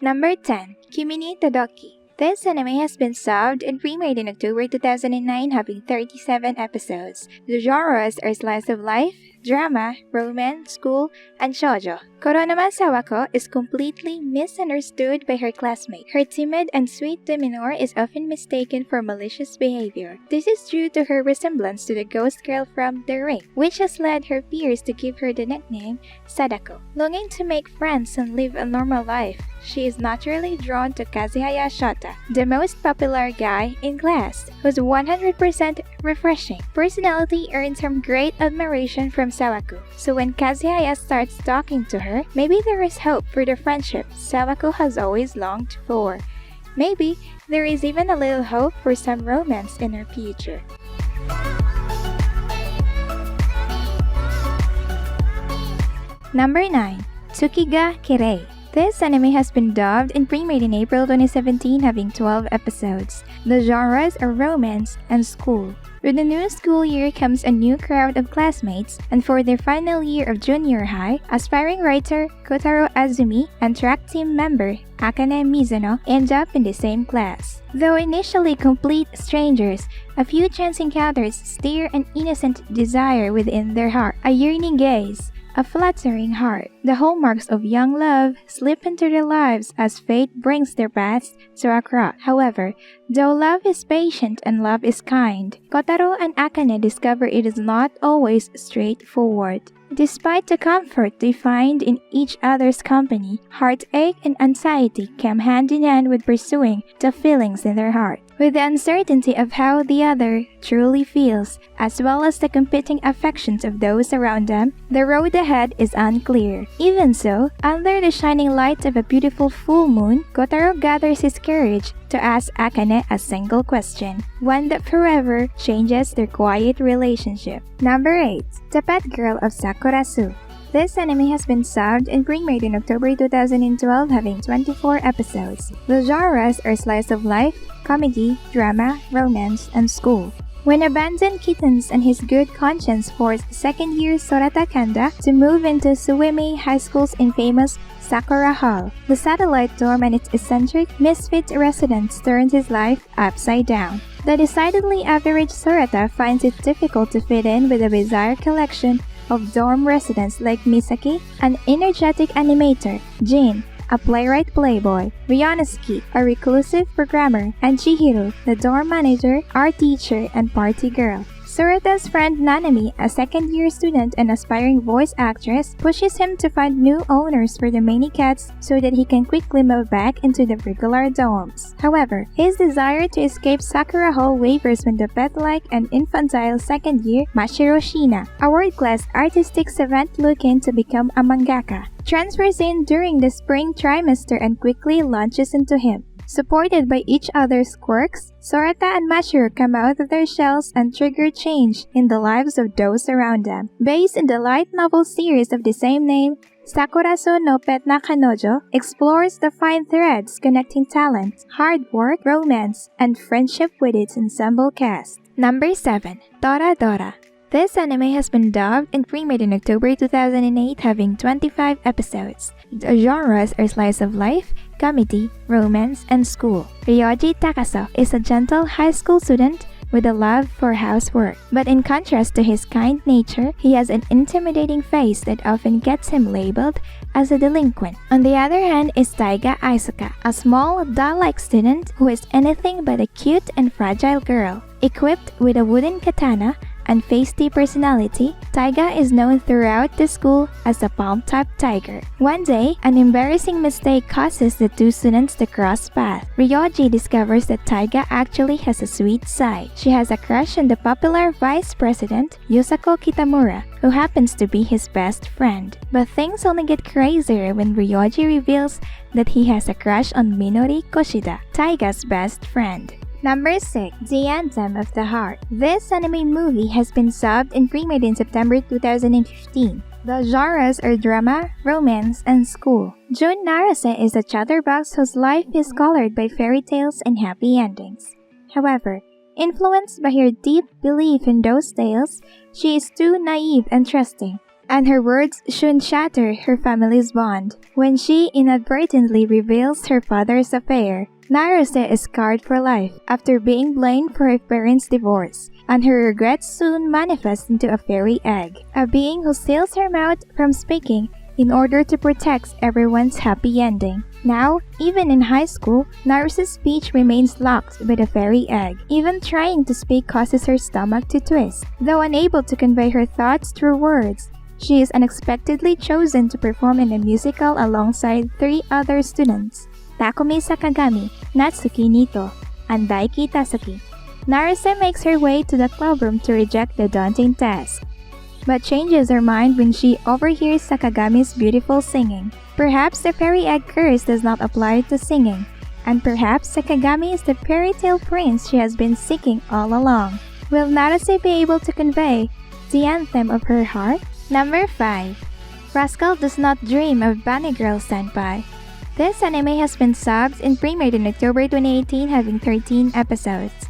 Number 10. Kimi ni Todoki. This anime has been subbed and remade in October 2009, having 37 episodes. The genres are slice of life, drama, romance, school, and shoujo. Koronama Sawako is completely misunderstood by her classmate. Her timid and sweet demeanor is often mistaken for malicious behavior. This is due to her resemblance to the ghost girl from The Ring, which has led her peers to give her the nickname Sadako. Longing to make friends and live a normal life, she is naturally drawn to Kazuhaya Shota, the most popular guy in class, whose 100% refreshing personality earns him great admiration from Sawako. So when Kazuhaya starts talking to her, maybe there is hope for the friendship Sawako has always longed for. Maybe there is even a little hope for some romance in her future. Number 9. Tsukiga Kirei. This anime has been dubbed and premiered in April 2017, having 12 episodes. The genres are romance and school. With the new school year comes a new crowd of classmates, and for their final year of junior high, aspiring writer Kotaro Azumi and track team member Akane Mizuno end up in the same class. Though initially complete strangers, a few chance encounters stir an innocent desire within their heart, a yearning gaze, a fluttering heart. The hallmarks of young love slip into their lives as fate brings their paths to a cross. However, though love is patient and love is kind, Kotaro and Akane discover it is not always straightforward. Despite the comfort they find in each other's company, heartache and anxiety come hand in hand with pursuing the feelings in their heart. With the uncertainty of how the other truly feels, as well as the competing affections of those around them, the road ahead is unclear. Even so, under the shining light of a beautiful full moon, Kotaro gathers his courage to ask Akane a single question, one that forever changes their quiet relationship. Number 8. The Pet Girl of Sakura-su. This anime has been subbed and premiered in October 2012, having 24 episodes. The genres are slice of life, comedy, drama, romance, and school. When abandoned kittens and his good conscience force second-year Sorata Kanda to move into Suwimi High School's infamous Sakura Hall, the satellite dorm and its eccentric, misfit residents turns his life upside down. The decidedly average Sorata finds it difficult to fit in with a bizarre collection of dorm residents like Misaki, an energetic animator, Jin, a playwright playboy, Ryanosuke, a reclusive programmer, and Chihiro, the dorm manager, art teacher, and party girl. Sorata's friend Nanami, a second-year student and aspiring voice actress, pushes him to find new owners for the many cats so that he can quickly move back into the regular dorms. However, his desire to escape Sakura Hall wavers when the pet-like and infantile second-year Mashiro Shina, a world-class artistic savant looking to become a mangaka, transfers in during the spring trimester and quickly launches into him. Supported by each other's quirks, Sorata and Mashiro come out of their shells and trigger change in the lives of those around them. Based in the light novel series of the same name, Sakura-so no Pet na Kanojo explores the fine threads connecting talent, hard work, romance, and friendship with its ensemble cast. Number 7. Dora Dora. This anime has been dubbed and premiered in October 2008, having 25 episodes. The genres are slice of life, comedy, romance, and school. Ryoji Takaso is a gentle high school student with a love for housework. But in contrast to his kind nature, he has an intimidating face that often gets him labeled as a delinquent. On the other hand is Taiga Aisuka, a small, doll-like student who is anything but a cute and fragile girl. Equipped with a wooden katana and feisty personality, Taiga is known throughout the school as a palm-type tiger. One day, an embarrassing mistake causes the two students to cross paths. Ryoji discovers that Taiga actually has a sweet side. She has a crush on the popular vice president, Yusako Kitamura, who happens to be his best friend. But things only get crazier when Ryoji reveals that he has a crush on Minori Koshida, Taiga's best friend. Number 6. The Anthem of the Heart. This anime movie has been subbed and premiered in September 2015. The genres are drama, romance, and school. Jun Narase is a chatterbox whose life is colored by fairy tales and happy endings. However, influenced by her deep belief in those tales, she is too naive and trusting. and her words soon shatter her family's bond. When she inadvertently reveals her father's affair, Naruse is scarred for life after being blamed for her parents' divorce, and her regrets soon manifest into a fairy egg, a being who seals her mouth from speaking in order to protect everyone's happy ending. Now, even in high school, Naruse's speech remains locked by the fairy egg. Even trying to speak causes her stomach to twist. Though unable to convey her thoughts through words, she is unexpectedly chosen to perform in a musical alongside 3 other students: Takumi Sakagami, Natsuki Nito, and Daiki Tasuki. Naruse makes her way to the clubroom to reject the daunting task, but changes her mind when she overhears Sakagami's beautiful singing. Perhaps the fairy egg curse does not apply to singing, and perhaps Sakagami is the fairy tale prince she has been seeking all along. Will Naruse be able to convey the anthem of her heart? Number 5. Rascal Does Not Dream of Bunny Girl Senpai. This anime has been subbed and premiered in October 2018, having 13 episodes.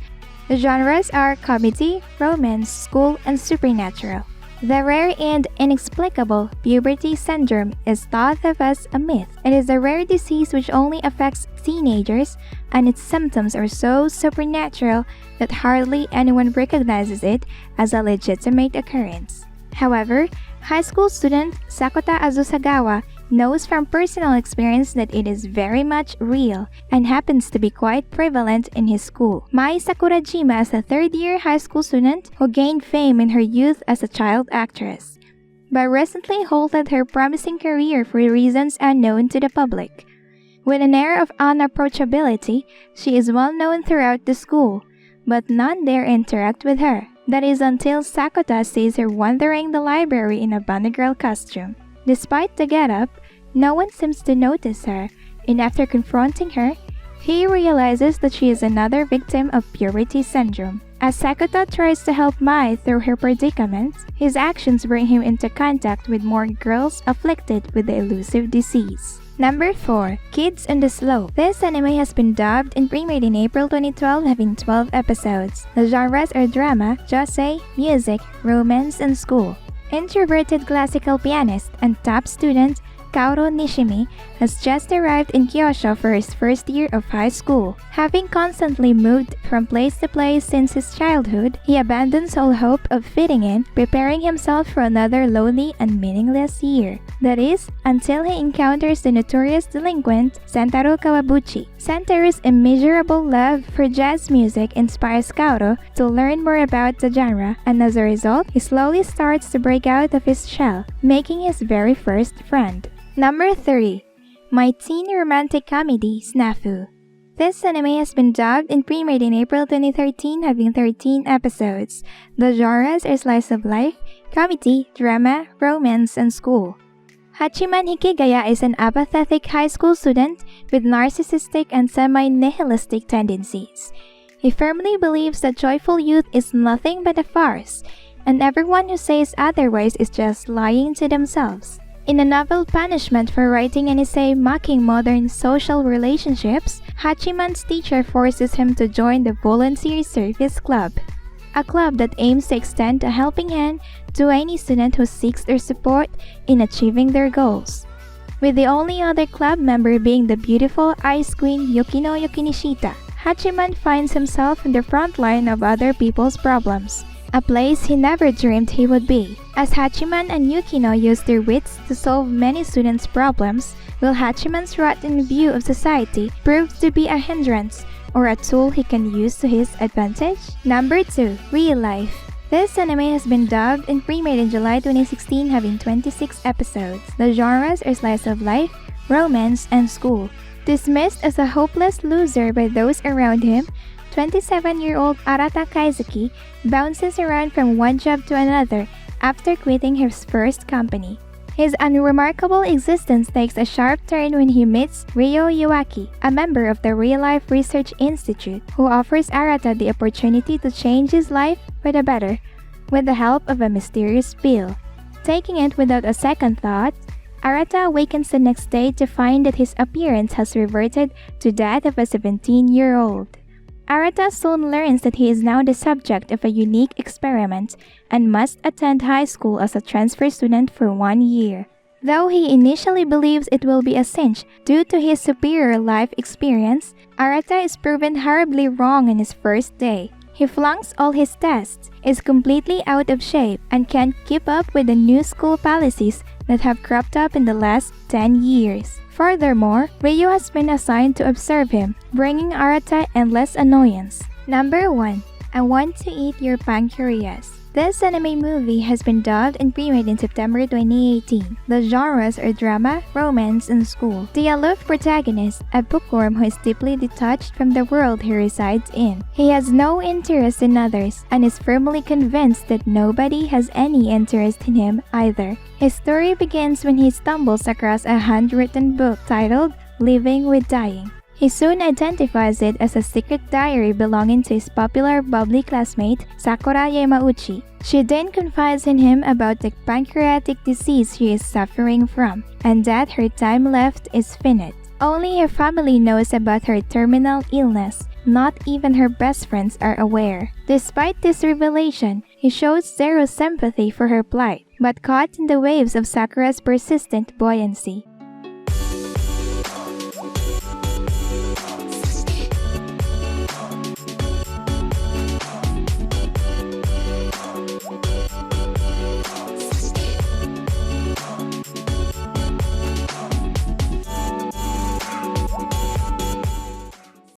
The genres are comedy, romance, school, and supernatural. The rare and inexplicable puberty syndrome is thought of as a myth. It is a rare disease which only affects teenagers, and its symptoms are so supernatural that hardly anyone recognizes it as a legitimate occurrence. However, high school student Sakota Azusagawa knows from personal experience that it is very much real and happens to be quite prevalent in his school. Mai Sakurajima is a third-year high school student who gained fame in her youth as a child actress, but recently halted her promising career for reasons unknown to the public. With an air of unapproachability, she is well known throughout the school, but none dare interact with her. That is until Sakota sees her wandering the library in a bunny girl costume. Despite the getup, no one seems to notice her, and after confronting her, he realizes that she is another victim of puberty syndrome. As Sakota tries to help Mai through her predicament, his actions bring him into contact with more girls afflicted with the elusive disease. Number 4. Kids on the Slope. This anime has been dubbed and premiered in April 2012, having 12 episodes. The genres are drama, josei, music, romance, and school. Introverted classical pianist and top student Kaoru Nishimi has just arrived in Kyosho for his first year of high school. Having constantly moved from place to place since his childhood, he abandons all hope of fitting in, preparing himself for another lonely and meaningless year. That is, until he encounters the notorious delinquent Sentaro Kawabuchi. Sentaro's immeasurable love for jazz music inspires Kaoru to learn more about the genre, and as a result, he slowly starts to break out of his shell, making his very first friend. Number 3. My Teen Romantic Comedy, Snafu. This anime has been dubbed and premiered in April 2013, having 13 episodes. The genres are slice of life, comedy, drama, romance, and school. Hachiman Hikigaya is an apathetic high school student with narcissistic and semi-nihilistic tendencies. He firmly believes that joyful youth is nothing but a farce, and everyone who says otherwise is just lying to themselves. In a novel punishment for writing an essay mocking modern social relationships, Hachiman's teacher forces him to join the Volunteer Service Club, a club that aims to extend a helping hand to any student who seeks their support in achieving their goals, with the only other club member being the beautiful ice queen Yukino Yukinishita. Hachiman finds himself in the front line of other people's problems, a place he never dreamed he would be. As Hachiman and Yukino use their wits to solve many students' problems, will Hachiman's rotten view of society prove to be a hindrance or a tool he can use to his advantage? Number 2. Real Life. This anime has been dubbed and premiered in July 2016, having 26 episodes. The genres are slice of life, romance, and school. Dismissed as a hopeless loser by those around him, 27-year-old Arata Kaizuki bounces around from one job to another after quitting his first company. His unremarkable existence takes a sharp turn when he meets Ryo Yuaki, a member of the Real Life Research Institute, who offers Arata the opportunity to change his life for the better with the help of a mysterious pill. Taking it without a second thought, Arata awakens the next day to find that his appearance has reverted to that of a 17-year-old. Arata soon learns that he is now the subject of a unique experiment and must attend high school as a transfer student for 1 year. Though he initially believes it will be a cinch due to his superior life experience, Arata is proven horribly wrong on his first day. He flunks all his tests, is completely out of shape, and can't keep up with the new school policies that have cropped up in the last 10 years. Furthermore, Ryu has been assigned to observe him, bringing Arata endless annoyance. Number 1. I Want to Eat Your Pancreas. This anime movie has been dubbed and premiered in September 2018. The genres are drama, romance, and school. The aloof protagonist, a bookworm who is deeply detached from the world he resides in. He has no interest in others and is firmly convinced that nobody has any interest in him either. His story begins when he stumbles across a handwritten book titled Living with Dying. He soon identifies it as a secret diary belonging to his popular bubbly classmate, Sakura Yamauchi. She then confides in him about the pancreatic disease she is suffering from, and that her time left is finite. Only her family knows about her terminal illness. Not even her best friends are aware. Despite this revelation, he shows zero sympathy for her plight, but caught in the waves of Sakura's persistent buoyancy.